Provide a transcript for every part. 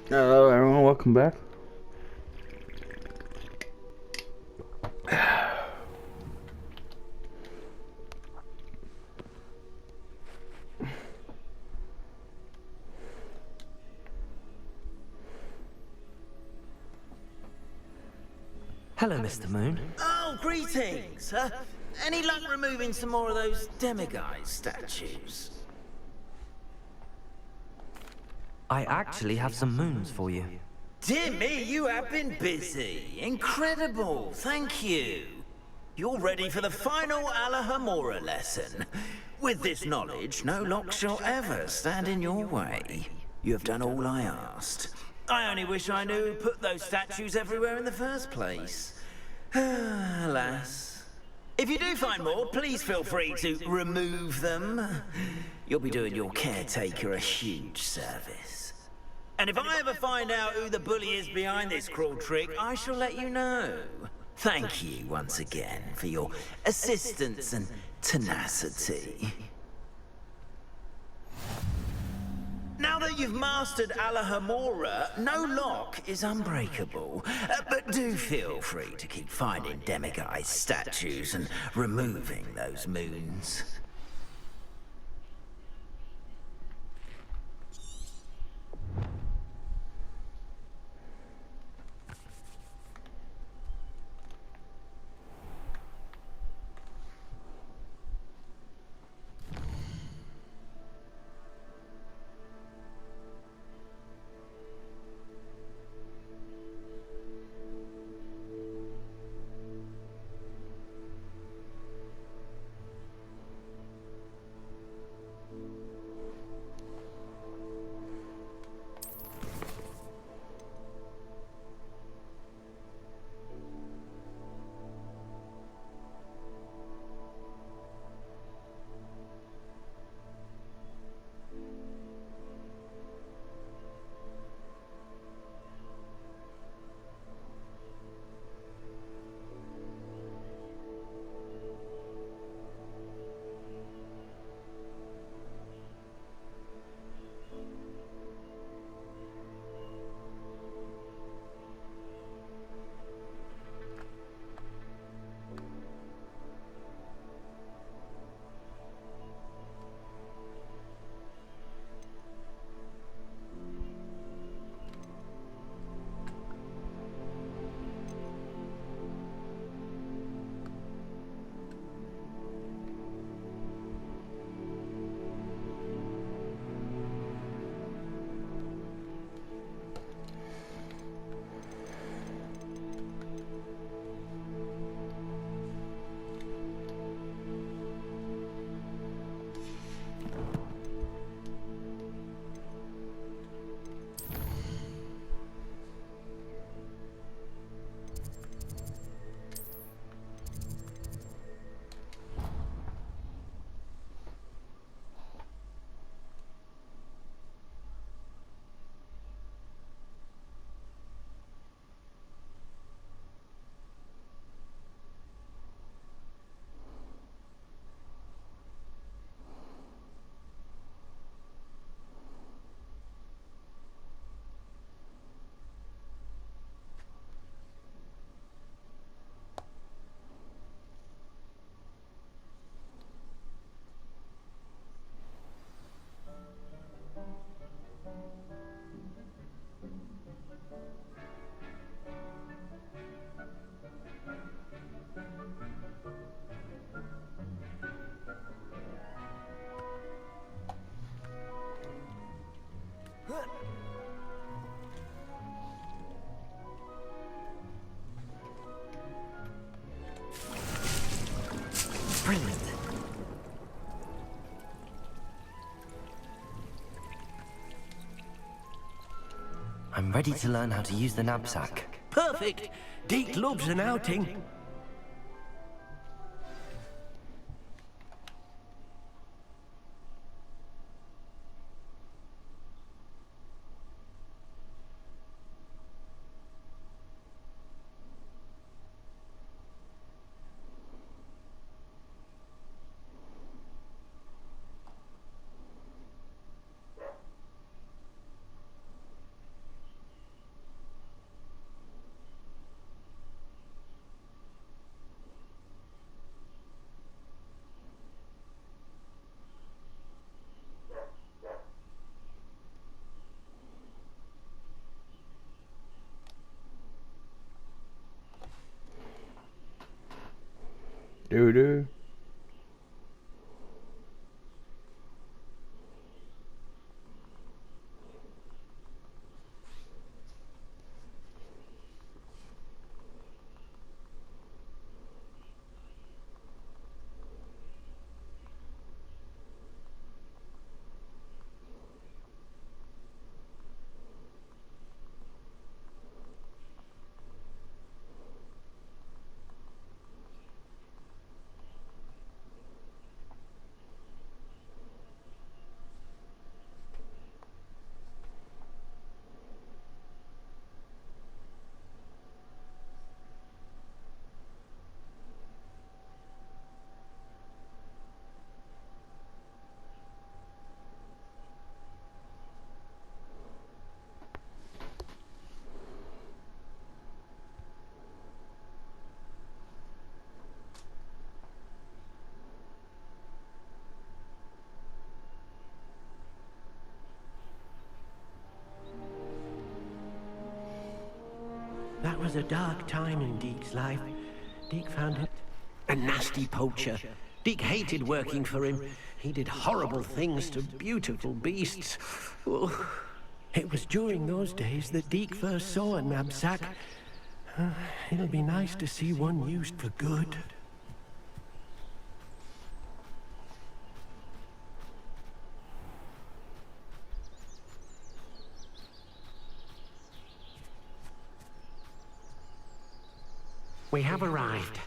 Hello everyone, welcome back. Hello, Mr. Moon. Oh, greetings! Any luck removing some more of those demiguise statues? I actually have some moons for you. Dear me, you have been busy. Incredible, thank you. You're ready for the final Alahamora lesson. With this knowledge, no lock shall ever stand in your way. You have done all I asked. I only wish I knew who put those statues everywhere in the first place. Alas. If you do find more, please feel free to remove them. You'll be doing your caretaker a huge service. And if I ever find out who the bully is behind this cruel trick, I shall let you know. Thank you once again for your assistance and tenacity. Now that you've mastered Alahamora, no lock is unbreakable. But do feel free to keep finding demiguise statues and removing those moons. Brilliant. I'm ready to learn how to use the knapsack. Perfect. Deke loves an outing. Doo-doo. That was a dark time in Deke's life. Deke found it a nasty poacher. Deke hated working for him. He did horrible things to beautiful beasts. Oh, it was during those days that Deke first saw a knapsack. It'll be nice to see one used for good. We have arrived.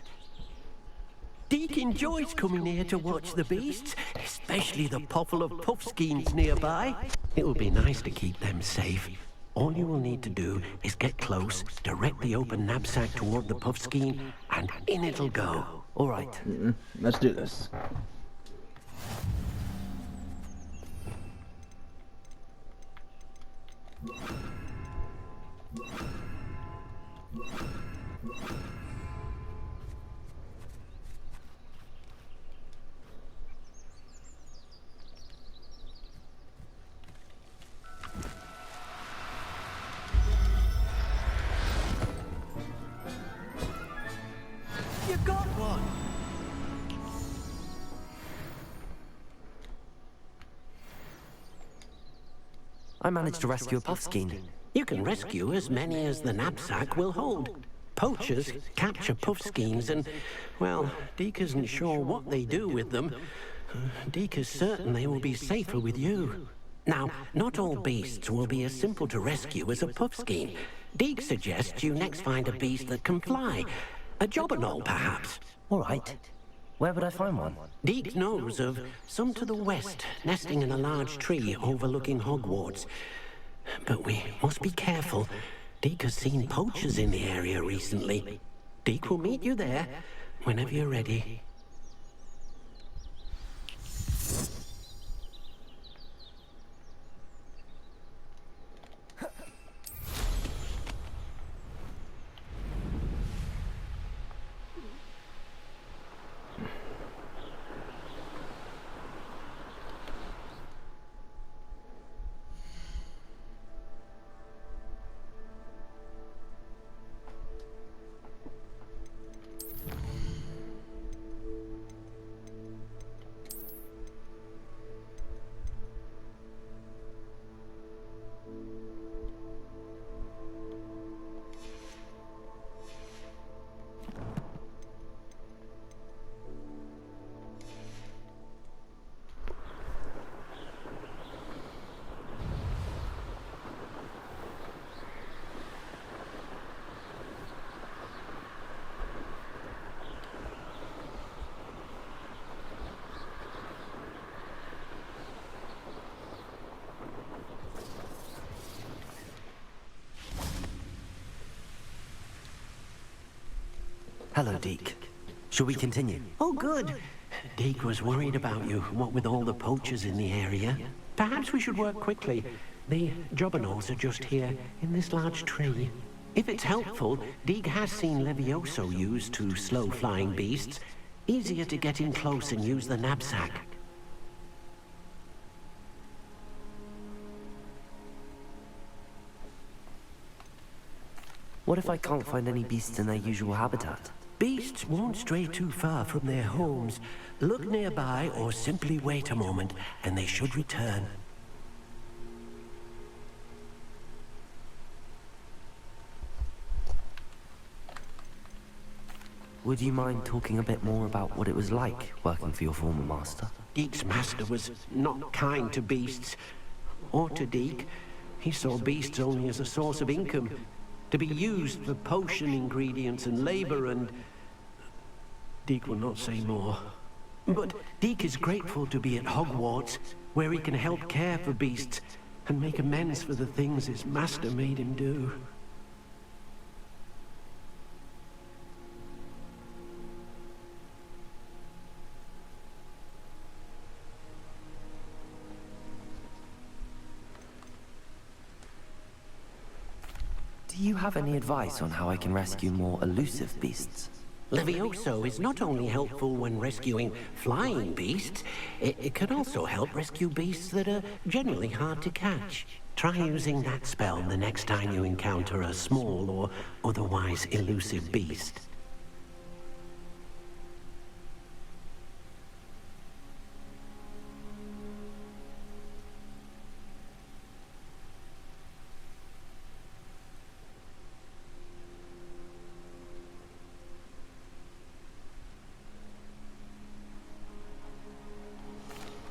Deke enjoys coming here to watch the beasts, especially the potful of puffskeins nearby. It will be nice to keep them safe. All you will need to do is get close, direct the open knapsack toward the puffskein, and in it'll go. All right. Let's do this. You got one! I managed to rescue a puffskein. You can rescue as many as the knapsack will hold. Poachers capture puffskeins and, well, Deke isn't sure what they do with them. Deke is certain they will be safer with you. Now, not all beasts will be as simple to rescue as a puffskein. Deke suggests you next find a beast that can fly. A jobberknoll, perhaps. All right. Where would I find one? Deke knows of some to the west, nesting in a large tree overlooking Hogwarts. But we must be careful. Deke has seen poachers in the area recently. Deke will meet you there whenever you're ready. Hello, Deke. Shall we continue? Oh, good. Deke was worried about you, what with all the poachers in the area. Perhaps we should work quickly. The jobberknolls are just here, in this large tree. If it's helpful, Deke has seen Levioso used to slow flying beasts. Easier to get in close and use the knapsack. What if I can't find any beasts in their usual habitat? Beasts won't stray too far from their homes. Look nearby or simply wait a moment, and they should return. Would you mind talking a bit more about what it was like working for your former master? Deek's master was not kind to beasts, or to Deek. He saw beasts only as a source of income, to be used for potion ingredients and labor, and... Deek will not say more. But Deek is grateful to be at Hogwarts, where he can help care for beasts and make amends for the things his master made him do. Do you have any advice on how I can rescue more elusive beasts? Levioso is not only helpful when rescuing flying beasts, it can also help rescue beasts that are generally hard to catch. Try using that spell the next time you encounter a small or otherwise elusive beast.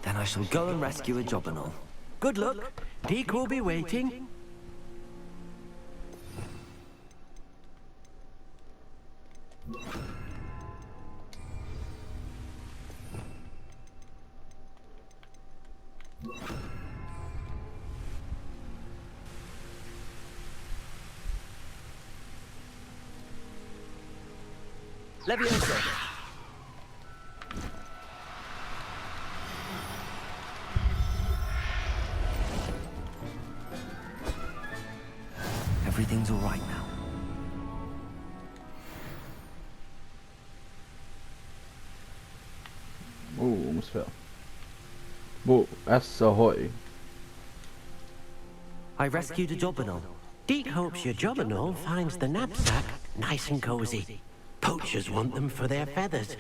Then I shall go and rescue a Jobberknoll. Good luck. Deek will be waiting. Levioso! Everything's all right now. Oh, almost fell. Whoa, that's Ahoy. I rescued a Jobberknoll. Deek hopes your Jobberknoll finds the knapsack nice and cozy. Poachers want them for their feathers,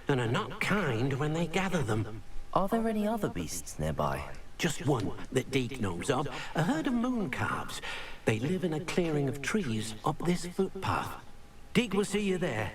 and are not kind when they gather them. Are there any other beasts nearby? Just one that Deek knows of, a herd of moon calves. They live in a clearing of trees up this footpath. Deek will see you there.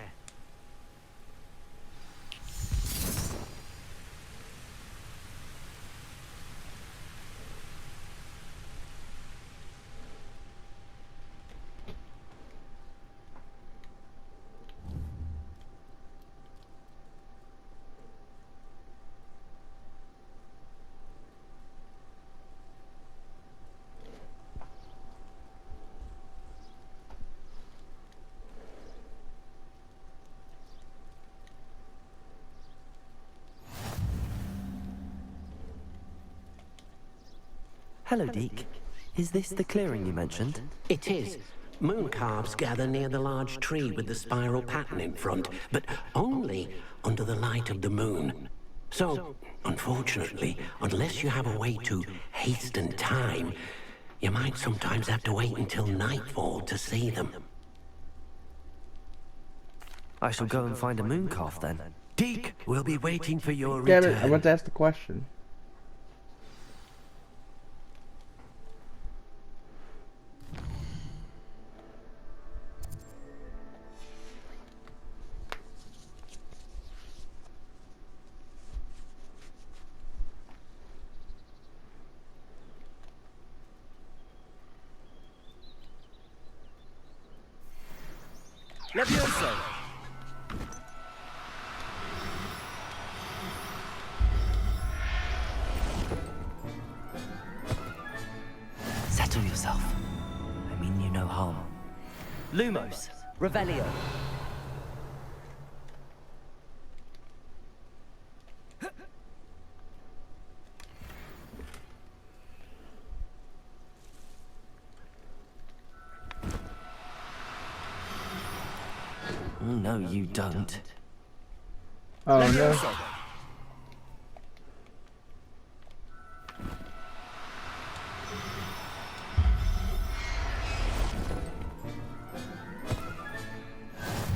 Hello, Deek. Is this the clearing you mentioned? It is. Moon calves gather near the large tree with the spiral pattern in front, but only under the light of the moon. So, unfortunately, unless you have a way to hasten time, you might sometimes have to wait until nightfall to see them. I shall go and find a moon calf then. Deek will be waiting for your Damn return. it, I meant to ask the question. Levioso! Settle yourself. I mean you no harm. Lumos, Revelio. No, you don't. Oh no. Levioso.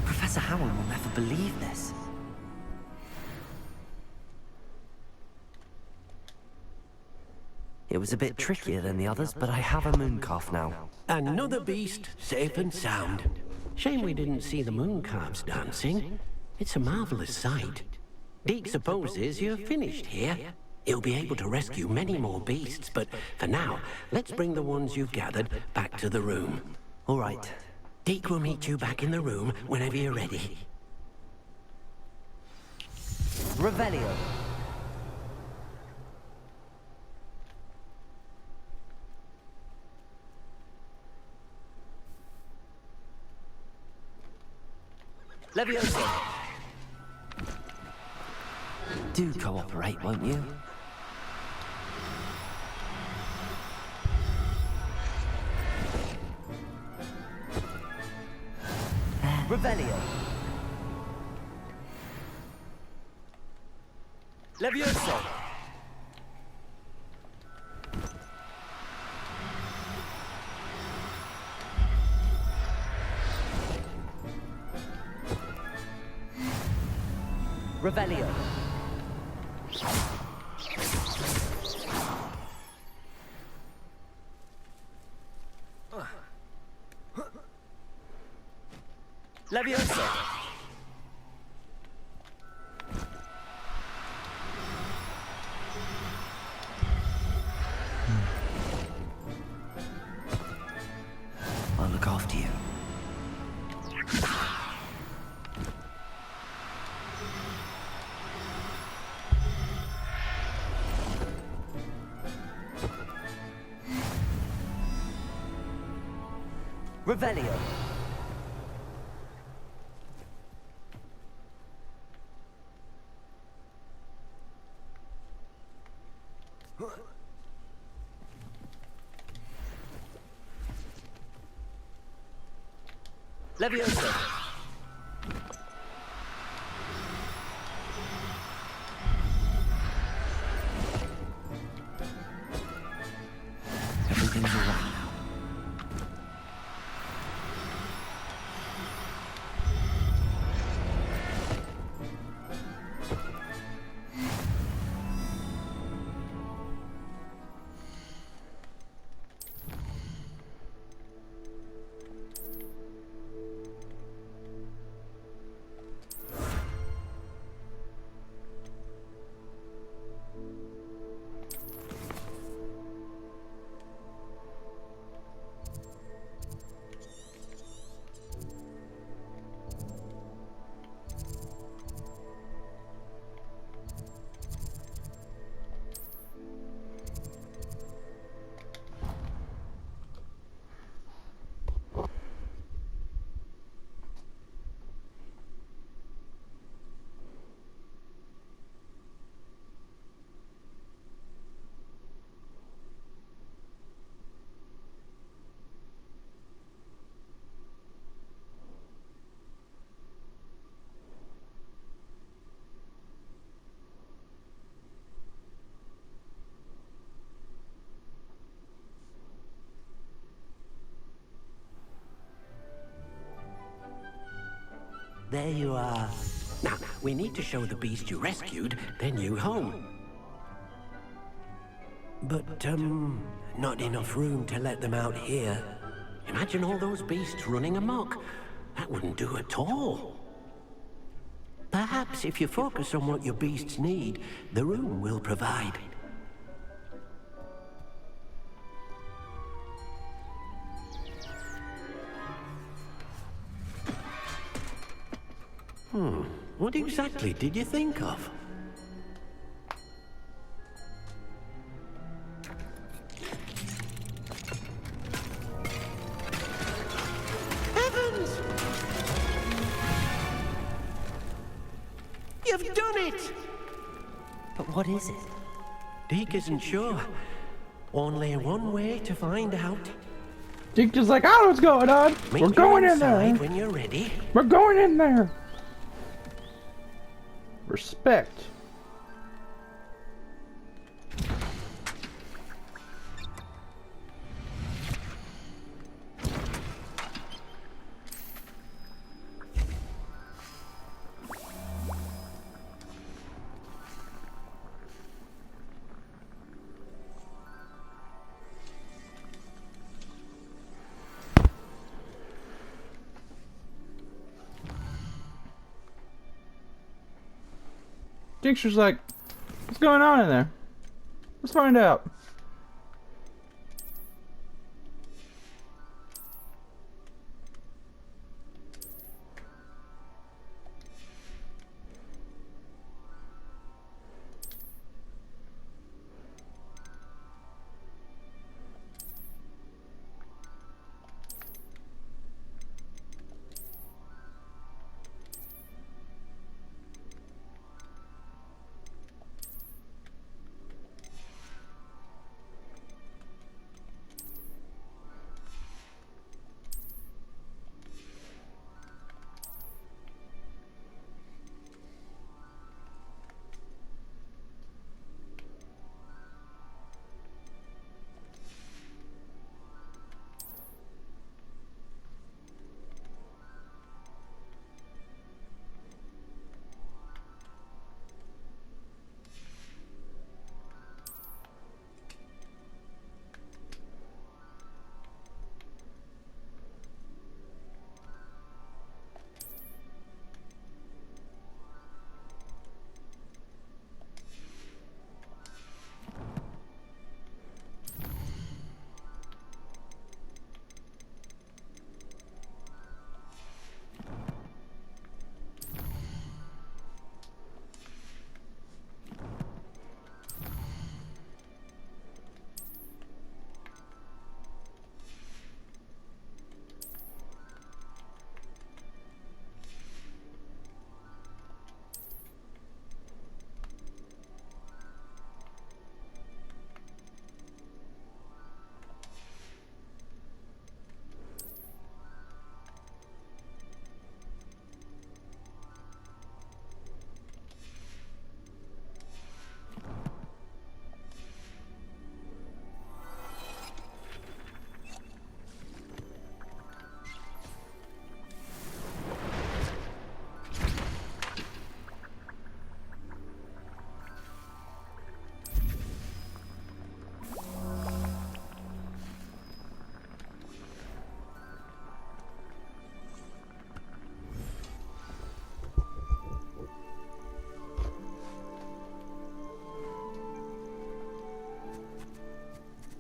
Professor Howell will never believe this. It was a bit trickier than the others, but I have a mooncalf now. Another beast, safe and sound. Shame we didn't see the mooncalves dancing. It's a marvelous sight. Deke supposes you're finished here. He'll be able to rescue many more beasts, but for now, let's bring the ones you've gathered back to the room. All right. Deke will meet you back in the room whenever you're ready. Revelio. Levioso. Do cooperate, won't you? Revelio. Levioso. Revelio. Levioso. I'll look after you. Revelio. Levioso. Everything's all right now. There you are. Now, we need to show the beast you rescued their new home. But, not enough room to let them out here. Imagine all those beasts running amok. That wouldn't do at all. Perhaps if you focus on what your beasts need, the room will provide. What exactly did you think of? Heavens! You've done it! But what is it? Deke isn't sure. Only one way to find out. Deke just like, I know what's going on. Meet We're you going in inside there. when you're ready. We're going in there. Respect. Tincture's like, what's going on in there? Let's find out.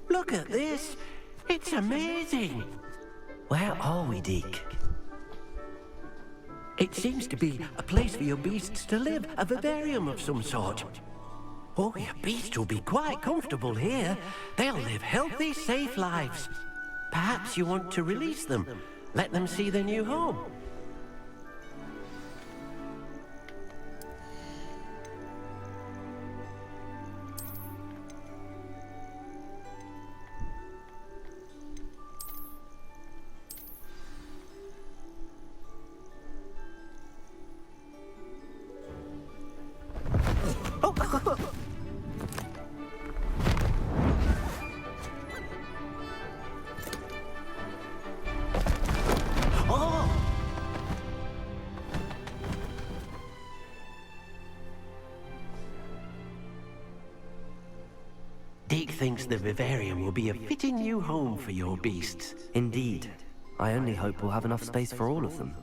Look at this. It's amazing. Where are we, Deke? It seems to be a place for your beasts to live, a vivarium of some sort. Oh, your beasts will be quite comfortable here. They'll live healthy, safe lives. Perhaps you want to release them, let them see their new home. Deke thinks the vivarium will be a fitting new home for your beasts. Indeed. I only hope we'll have enough space for all of them.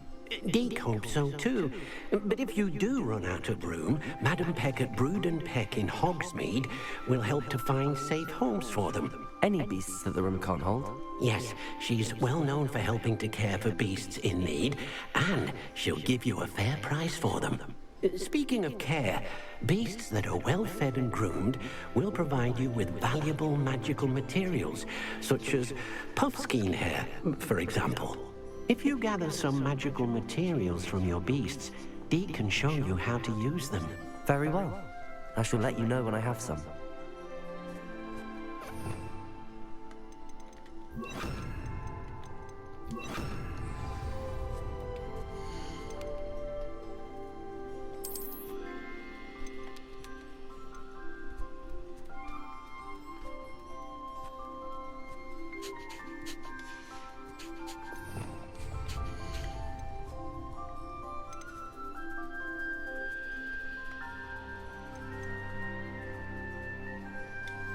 Deke hopes so too. But if you do run out of room, Madam Peck at Brood and Peck in Hogsmeade will help to find safe homes for them. Any beasts that the room can't hold? Yes, she's well known for helping to care for beasts in need, and she'll give you a fair price for them. Speaking of care, beasts that are well fed and groomed will provide you with valuable magical materials, such as puffskein hair, for example. If you gather some magical materials from your beasts, Deke can show you how to use them. Very well. I shall let you know when I have some.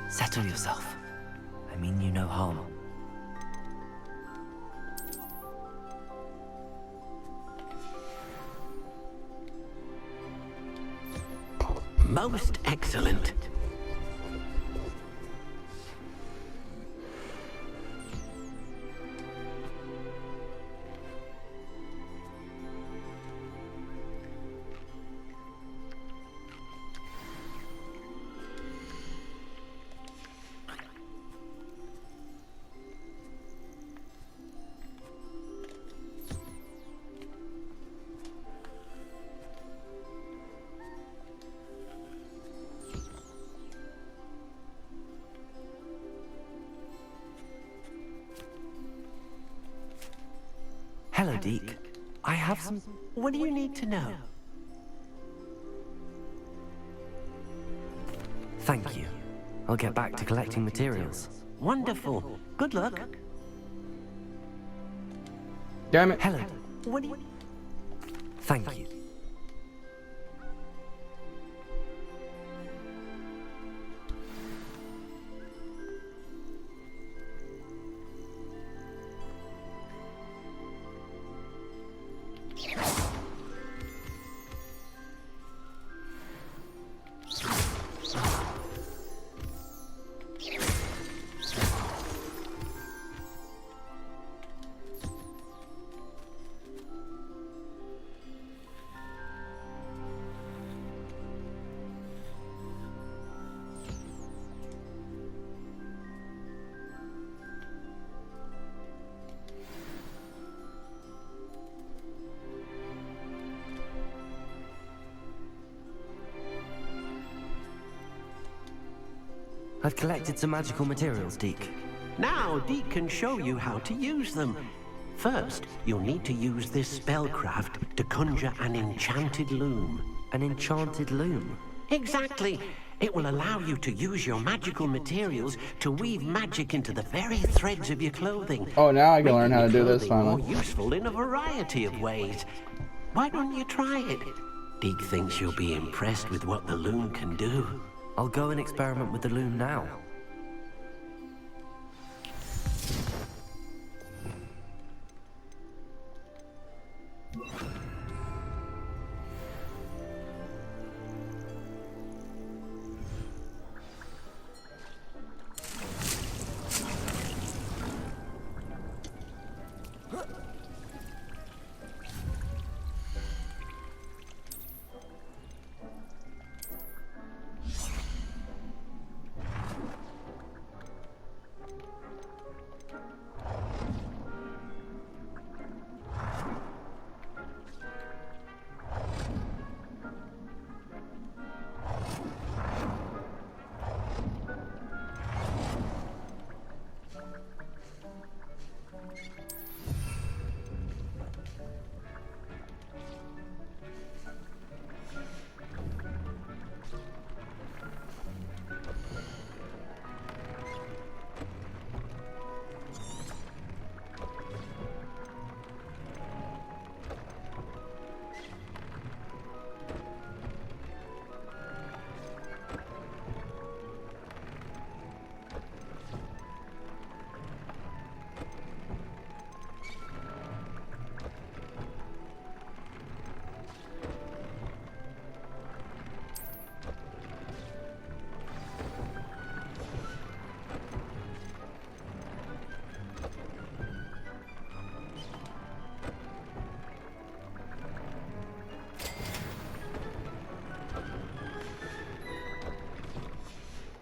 Settle yourself. I mean you no harm. Most excellent. Hello, Deke. I have some... What do you need to know? Thank you. I'll get back to collecting materials. Wonderful. Good luck. Damn it. Hello. What do you... Thank you. I've collected some magical materials, Deke. Now, Deke can show you how to use them. First, you'll need to use this spellcraft to conjure an enchanted loom. An enchanted loom. Exactly. It will allow you to use your magical materials to weave magic into the very threads of your clothing. Oh, now I can making learn how your to do this clothing finally. more useful in a variety of ways. Why don't you try it? Deke thinks you'll be impressed with what the loom can do. I'll go and experiment with the loom now.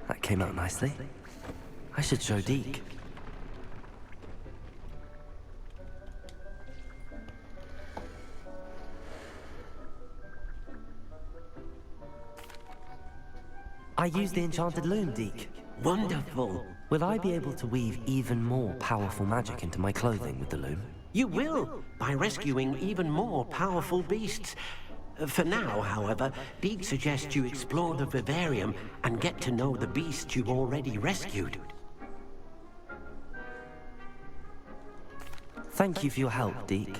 That came out nicely. I should show Deke. I used the enchanted loom, Deke. Wonderful. Will I be able to weave even more powerful magic into my clothing with the loom? You will, by rescuing even more powerful beasts. For now, however, Deke suggests you explore the vivarium and get to know the beasts you've already rescued. Thank you for your help, Deke.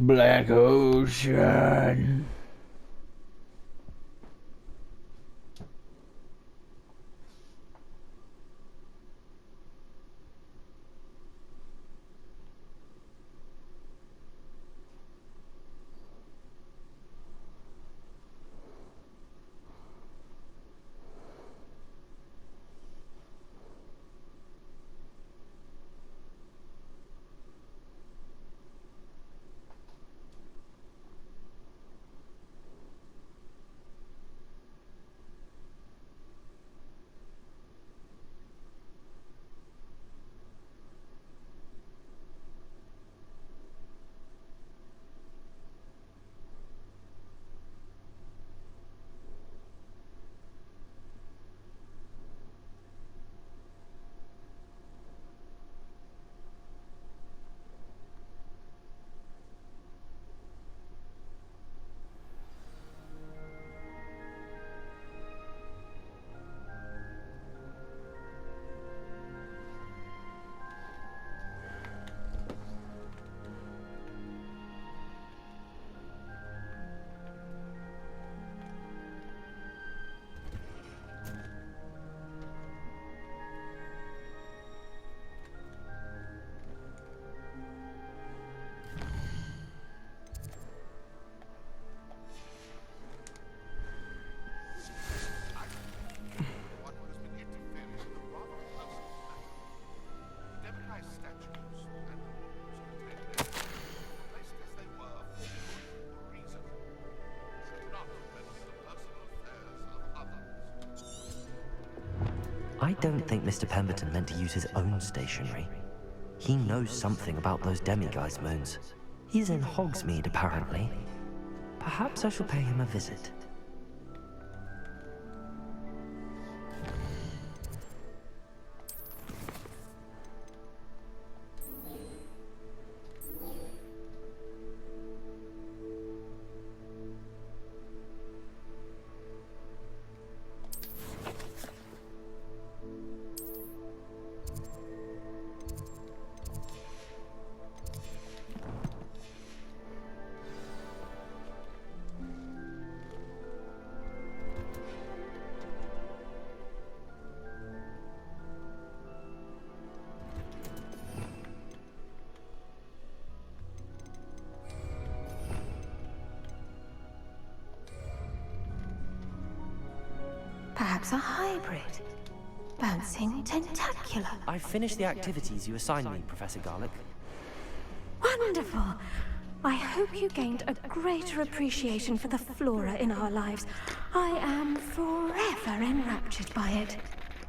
Black Ocean. I don't think Mr. Pemberton meant to use his own stationery. He knows something about those demiguise moons. He's in Hogsmeade, apparently. Perhaps I shall pay him a visit. Perhaps a hybrid. Bouncing tentacular. I've finished the activities you assigned me, Professor Garlick. Wonderful. I hope you gained a greater appreciation for the flora in our lives. I am forever enraptured by it.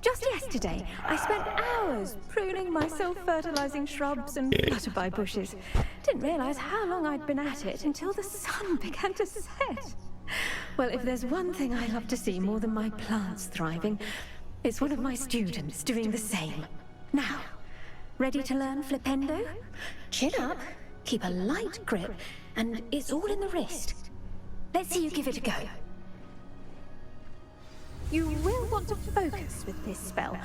Just yesterday, I spent hours pruning my self-fertilizing shrubs and flutterby bushes. Didn't realize how long I'd been at it until the sun began to set. Well, if there's one thing I love to see more than my plants thriving, it's one of my students doing the same. Now, ready to learn Flipendo? Chin up, keep a light grip, and it's all in the wrist. Let's see you give it a go. You will want to focus with this spell.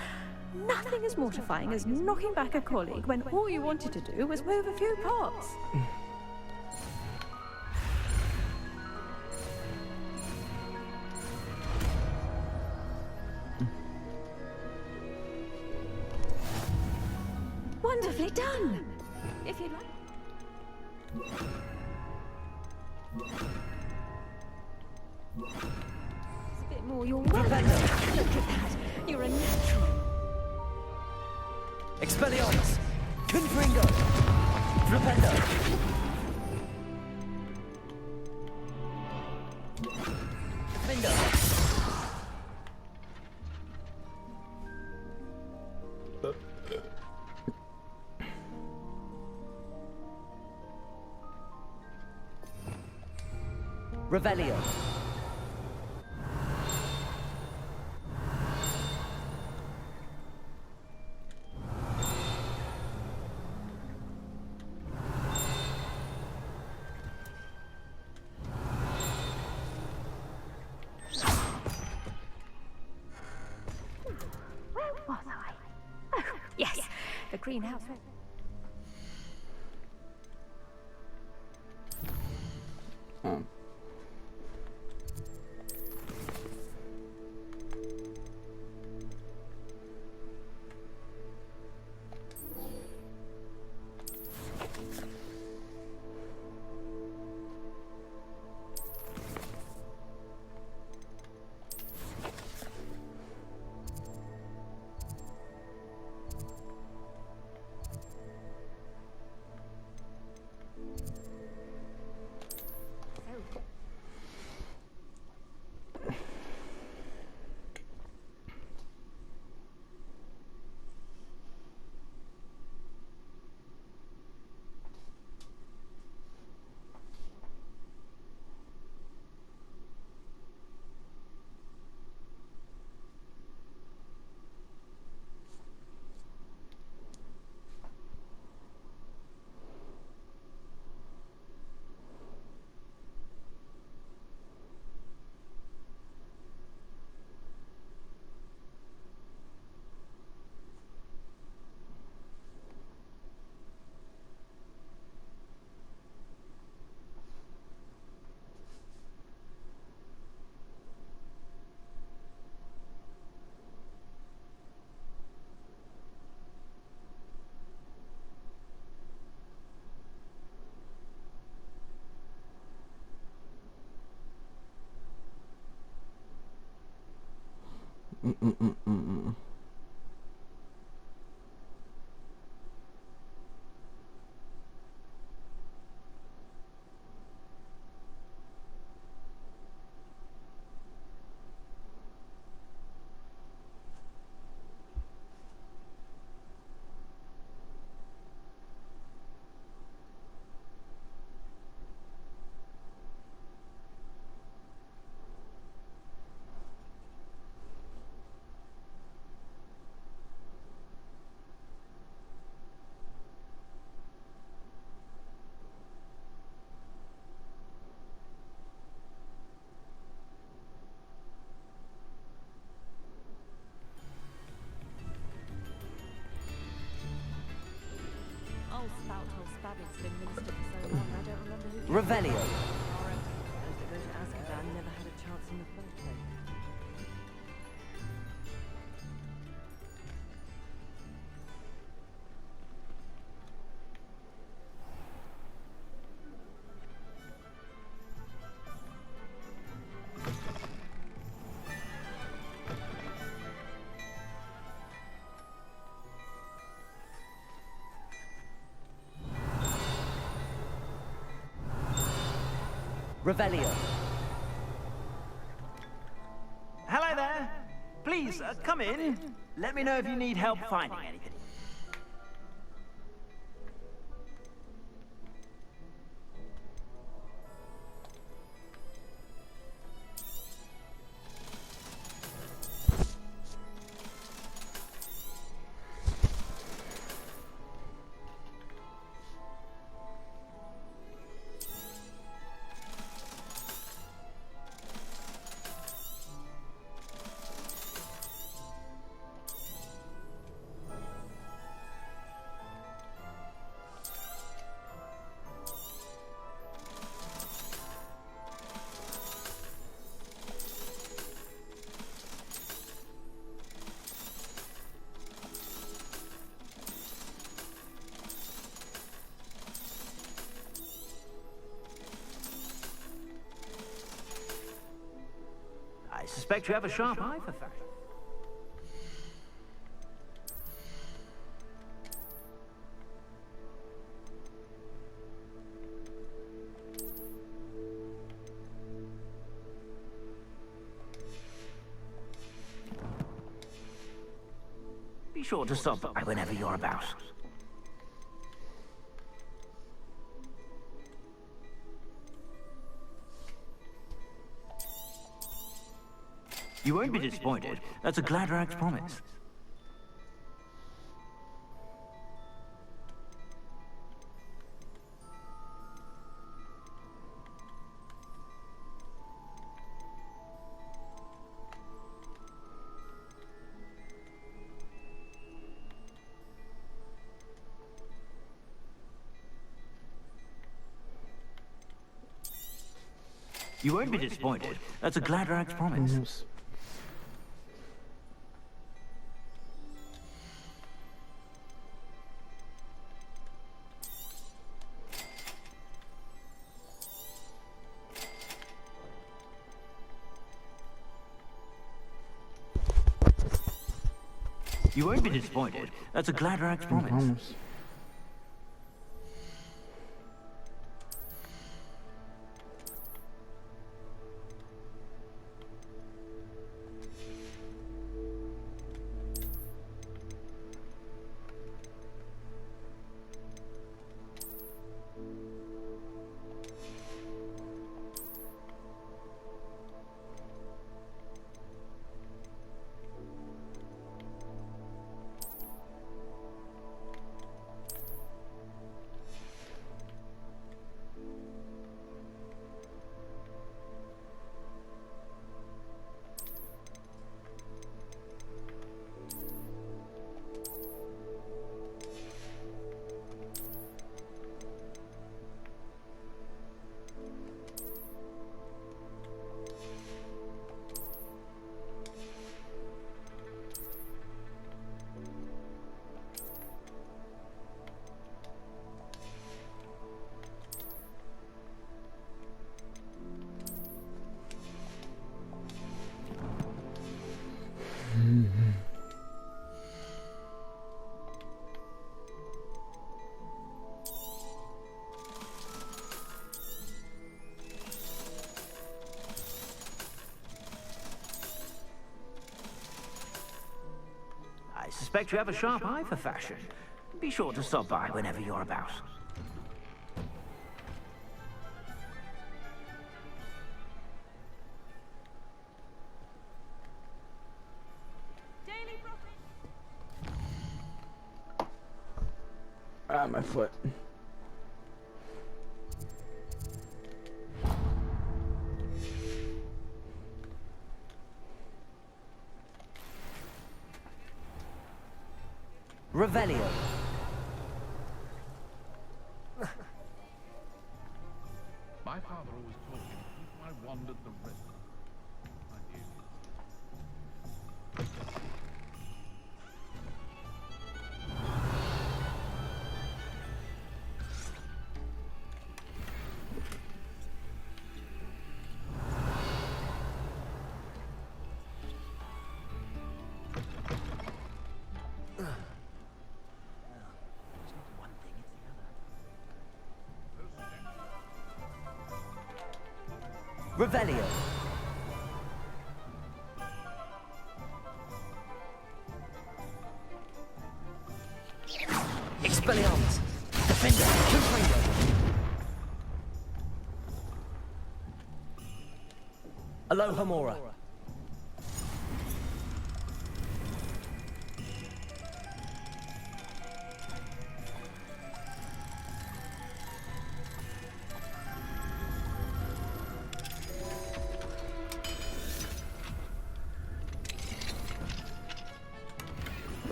Nothing as mortifying as knocking back a colleague when all you wanted to do was move a few pots. Wonderfully done! If you'd like... It's a bit more your way. Look at that! You're a natural. Expelliarmus! Confringo! Flipendo! Defendo! Revelio. Where was I? Oh, yes, the greenhouse. Old spout told Spabbing's been minister for so long, I don't remember who... Revelio. Those that go to Azkaban never had a chance in the first place. Revelio. Hello there. Please, come in. Let me know if you need help finding anything. I suspect you have a sharp eye for fashion. Be sure to stop by whenever you're about. You won't be disappointed. That's a Gladrag's promise. You won't be disappointed. That's a Gladrax promise. Vamos. You won't be disappointed. That's a Gladrax promise. Vamos. I suspect you have a sharp eye for fashion. Be sure to stop by whenever you're about. Ah, my foot. Revelio. My father always taught me to keep my wand at the wrist. I knew. Revelio. Expelliarmus. Defender. Confringo. Alohomora.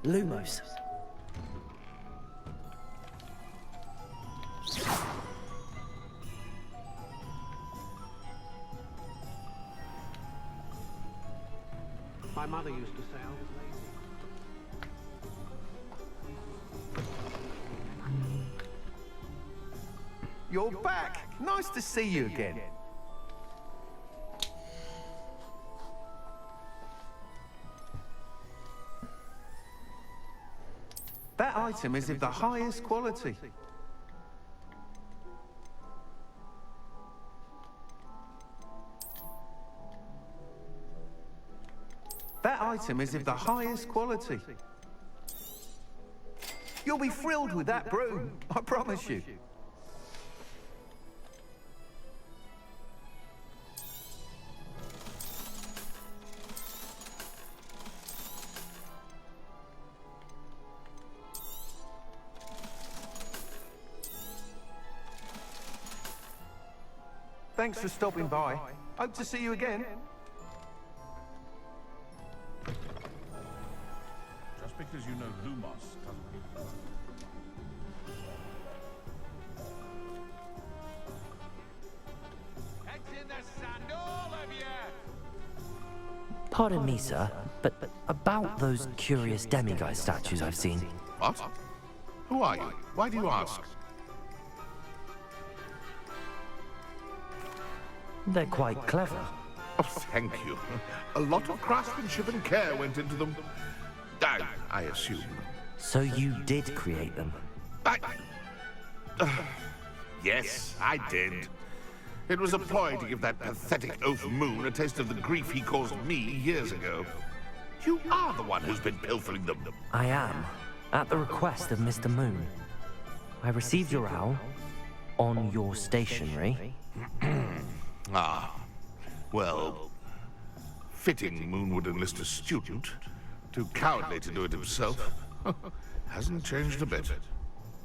Lumos. My mother used to say I was lazy. You're back! Nice to see you again. That item is of the highest quality. That item is of the highest quality. You'll be thrilled with that broom, I promise you. Thanks for stopping by. Hope to see you again. Just because you know Lumos doesn't mean you won't. Heads in the sand, all of you! Pardon me, sir, but about those curious demiguise statues I've seen. What? Who are you? Why do you ask? They're quite clever. Oh, thank you. A lot of craftsmanship and care went into them. I assume. So you did create them? Yes, I did. It was a ploy to give that pathetic oaf Moon a taste of the grief he caused me years ago. You are the one who's been pilfering them. I am, at the request of Mr. Moon. I received your owl on your stationery. Well, fitting Moon would enlist a student. Too cowardly to do it himself. Hasn't changed a bit.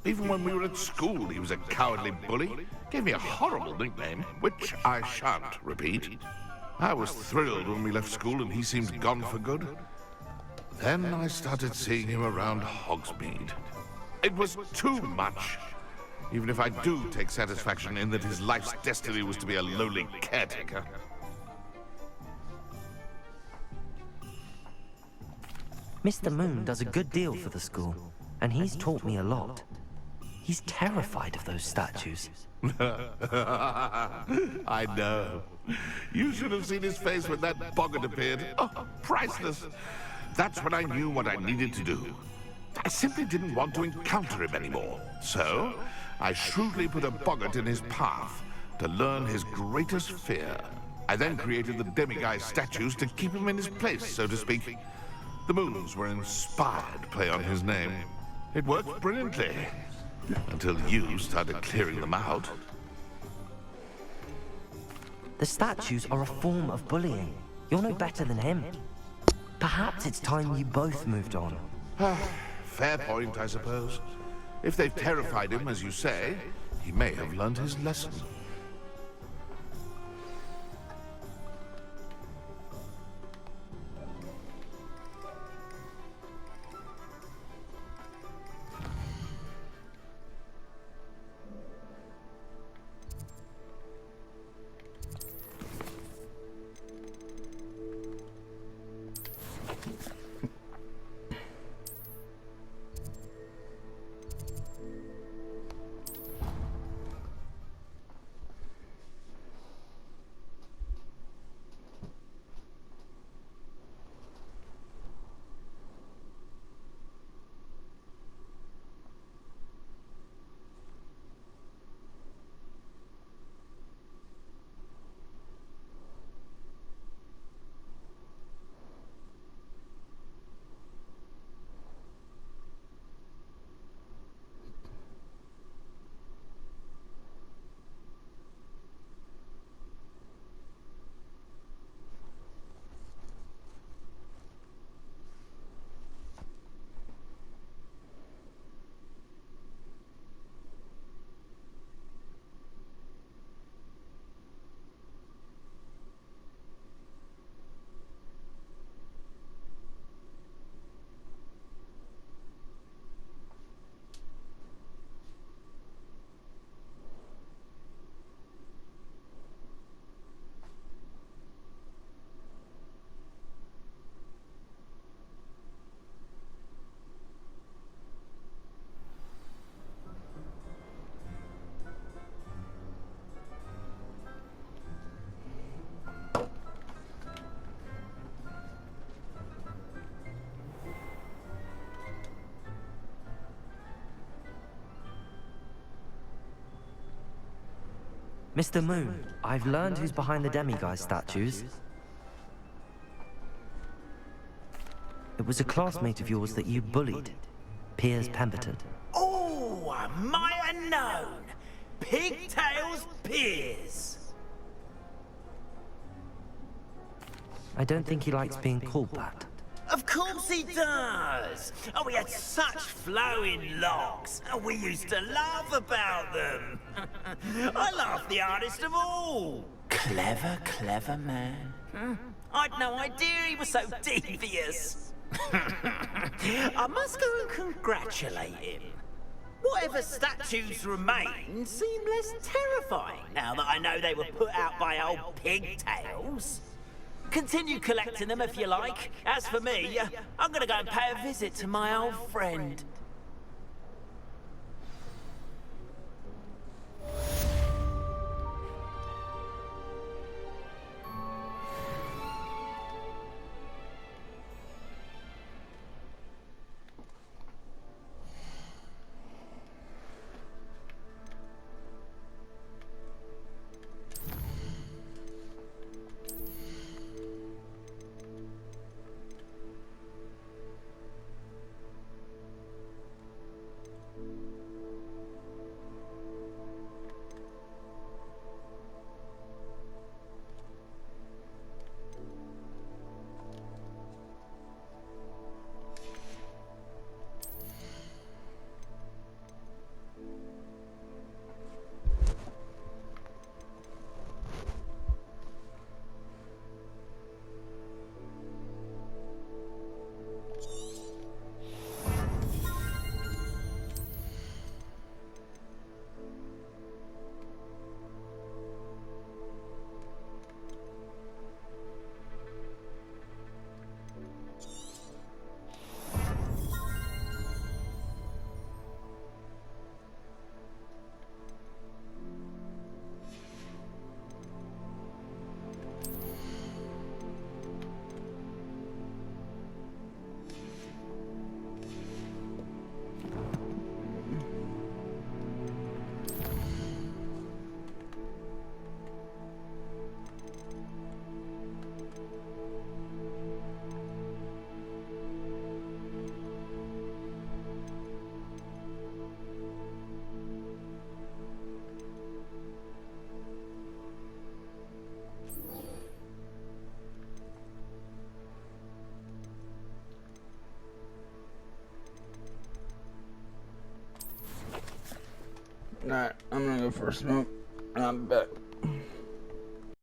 Even when we were at school, he was a cowardly bully. Gave me a horrible nickname, which I shan't repeat. I was thrilled when we left school and he seemed gone for good. Then I started seeing him around Hogsmeade. It was too much. Even if I do take satisfaction in that his life's destiny was to be a lowly caretaker. Mr. Moon does a good deal for the school, and he's taught me a lot. He's terrified of those statues. I know. You should have seen his face when that boggart appeared. Oh, priceless. That's when I knew what I needed to do. I simply didn't want to encounter him anymore. So, I shrewdly put a boggart in his path to learn his greatest fear. I then created the demiguise statues to keep him in his place, so to speak. The moons were an inspired play on his name. It worked brilliantly. Until you started clearing them out. The statues are a form of bullying. You're no better than him. Perhaps it's time you both moved on. Fair point, I suppose. If they've terrified him, as you say, he may have learned his lesson. Mr. Moon, I've learned who's behind the demiguise statues. It was a classmate of yours that you bullied, Piers Pemberton. Oh, I might have known. Pigtails Piers. I don't think he likes being called that. Of course he does! Oh, we had such flowing locks, and we used to laugh about them. I laughed the hardest of all. Clever, clever man. I'd no idea he was so devious. I must go and congratulate him. Whatever statues remain seem less terrifying now that I know they were put out by old pigtails. Continue collecting them if you like. As for me, I'm gonna go and pay a visit to my old friend. Alright, I'm gonna go for a smoke, and I'm back.